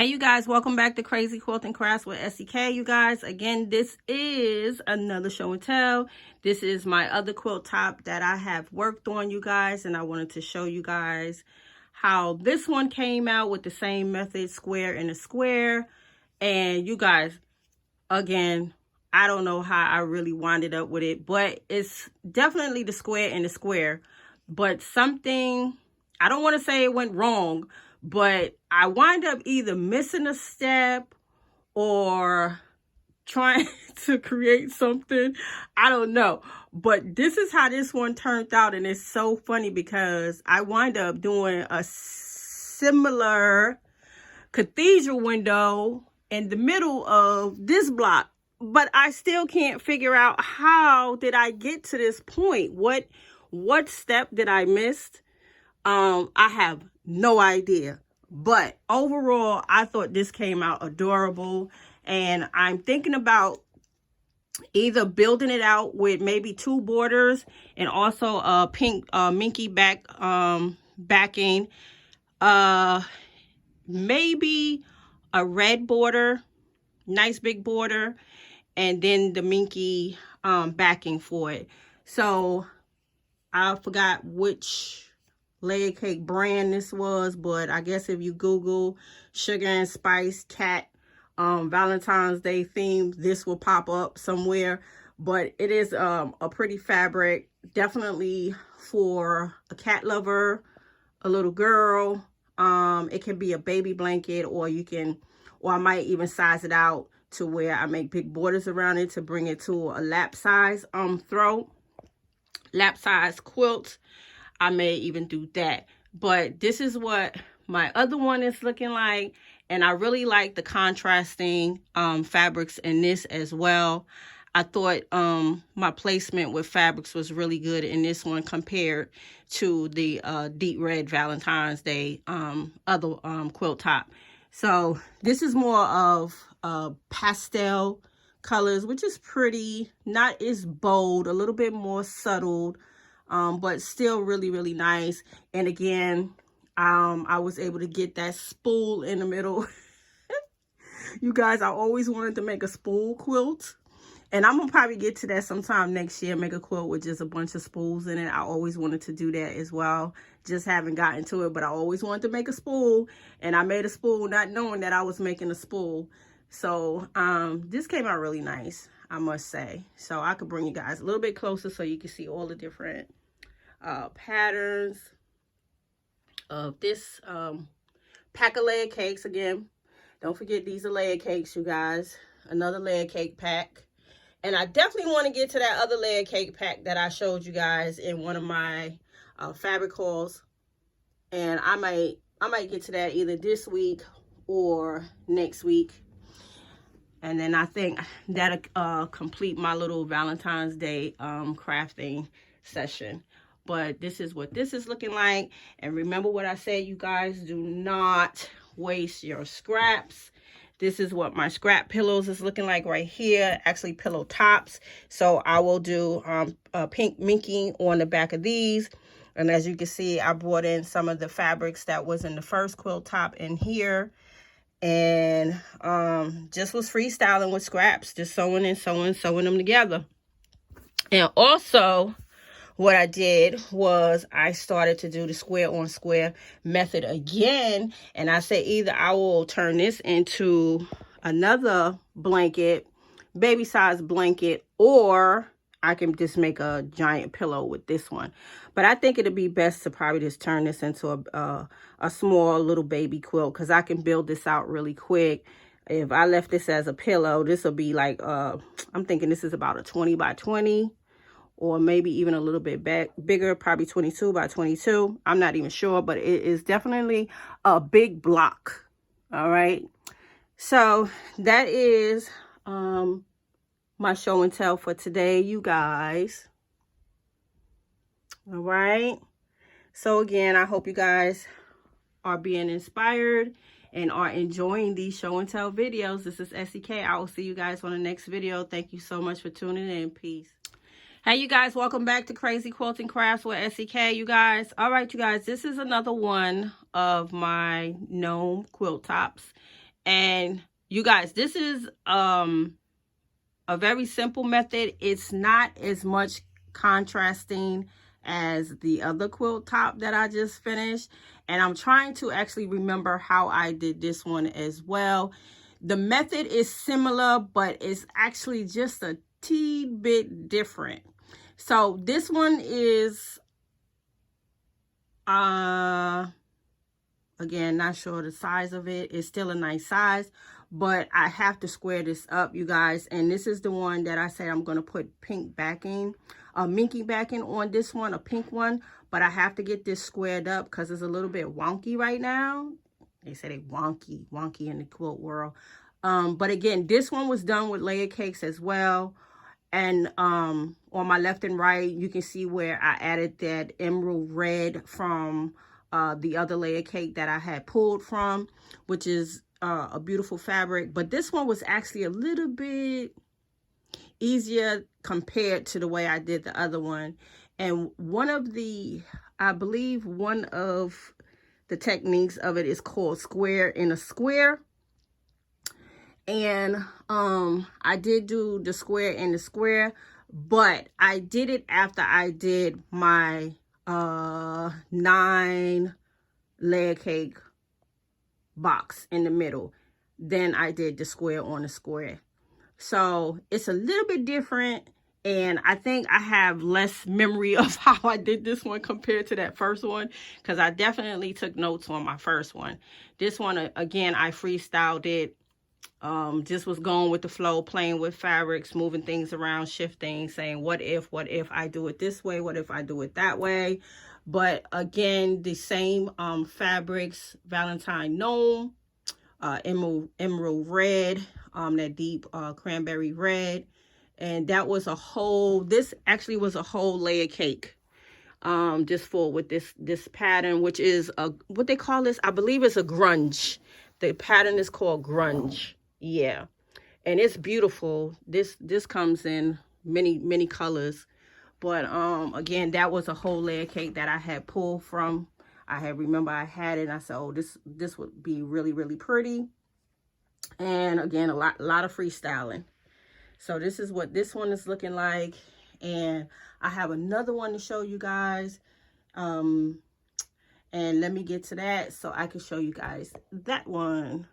Hey you guys, welcome back to Crazy Quilting Crafts with SEK. You guys, again, this is another show and tell. This is my other quilt top that I have worked on, you guys, and I wanted to show you guys how this one came out with the same method, square and a square. And you guys, again, I don't know how I really winded up with it, but it's definitely the square and the square. But something, I don't want to say it went wrong, but I wind up either missing a step or trying to create something. I don't know. But this is how this one turned out. And it's so funny because I wind up doing a similar cathedral window in the middle of this block. But I still can't figure out how did I get to this point. What step did I miss? I have no idea. But overall, I thought this came out adorable. And I'm thinking about either building it out with maybe 2 borders and also a pink minky backing. Maybe a red border, nice big border, and then the minky backing for it. So I forgot which layer cake brand this was, but I guess if you Google sugar and spice cat Valentine's Day theme, this will pop up somewhere. But it is a pretty fabric, definitely for a cat lover, a little girl. It can be a baby blanket, or I might even size it out to where I make big borders around it to bring it to a lap size lap size quilt. I may even do that. But this is what my other one is looking like. And I really like the contrasting fabrics in this as well. I thought my placement with fabrics was really good in this one compared to the deep red Valentine's Day other quilt top. So this is more of pastel colors, which is pretty, not as bold, a little bit more subtle, but still really, really nice. And again, I was able to get that spool in the middle. You guys, I always wanted to make a spool quilt. And I'm going to probably get to that sometime next year, make a quilt with just a bunch of spools in it. I always wanted to do that as well. Just haven't gotten to it, but I always wanted to make a spool. And I made a spool not knowing that I was making a spool. So this came out really nice, I must say. So I could bring you guys a little bit closer so you can see all the different patterns of this pack of layer cakes. Again, don't forget these are layer cakes, you guys. Another layer cake pack. And I definitely want to get to that other layer cake pack that I showed you guys in one of my fabric hauls. And I might get to that either this week or next week. And then I think that'll complete my little Valentine's Day crafting session. But this is what this is looking like. And remember what I said, you guys, do not waste your scraps. This is what my scrap pillows is looking like right here. Actually, pillow tops. So I will do a pink minky on the back of these. And as you can see, I brought in some of the fabrics that was in the first quilt top in here. And just was freestyling with scraps. Just sewing them together. And also, what I did was I started to do the square on square method again. And I said either I will turn this into another blanket, baby size blanket, or I can just make a giant pillow with this one. But I think it'd be best to probably just turn this into a small little baby quilt, because I can build this out really quick. If I left this as a pillow, this will be like, I'm thinking this is about a 20 by 20. Or maybe even a little bit bigger, probably 22 by 22. I'm not even sure, but it is definitely a big block. All right. So that is my show and tell for today, you guys. All right. So again, I hope you guys are being inspired and are enjoying these show and tell videos. This is SEK. I will see you guys on the next video. Thank you so much for tuning in. Peace. Hey you guys, welcome back to Crazy Quilting Crafts with SEK, you guys. All right, you guys, this is another one of my gnome quilt tops. And you guys, this is a very simple method. It's not as much contrasting as the other quilt top that I just finished. And I'm trying to actually remember how I did this one as well. The method is similar, but it's actually just a teeny bit different. So this one is, again, not sure the size of it. It's still a nice size, but I have to square this up, you guys. And this is the one that I said I'm going to put pink backing, minky backing on this one, a pink one. But I have to get this squared up because it's a little bit wonky right now. They say they wonky in the quilt world. But again, this one was done with layer cakes as well. And on my left and right, you can see where I added that emerald red from the other layer cake that I had pulled from, which is a beautiful fabric. But this one was actually a little bit easier compared to the way I did the other one. And I believe one of the techniques of it is called square in a square. And I did do the square in the square, but I did it after I did my 9 layer cake box in the middle. Then I did the square on the square. So it's a little bit different, and I think I have less memory of how I did this one compared to that first one, because I definitely took notes on my first one. This one, again, I freestyled it. Just was going with the flow, playing with fabrics, moving things around, shifting, saying what if I do it this way, what if I do it that way. But again, the same fabrics, Valentine Gnome, emerald red, that deep cranberry red. And that was this actually was a whole layer cake, just full with this pattern, which is what they call this, I believe it's a grunge. The pattern is called grunge. Yeah, and it's beautiful. This comes in many colors. But again, that was a whole layer cake that I had pulled from. I had it, and I said, oh, this would be really pretty. And again, a lot of freestyling. So this is what this one is looking like. And I have another one to show you guys. And let me get to that so I can show you guys that one.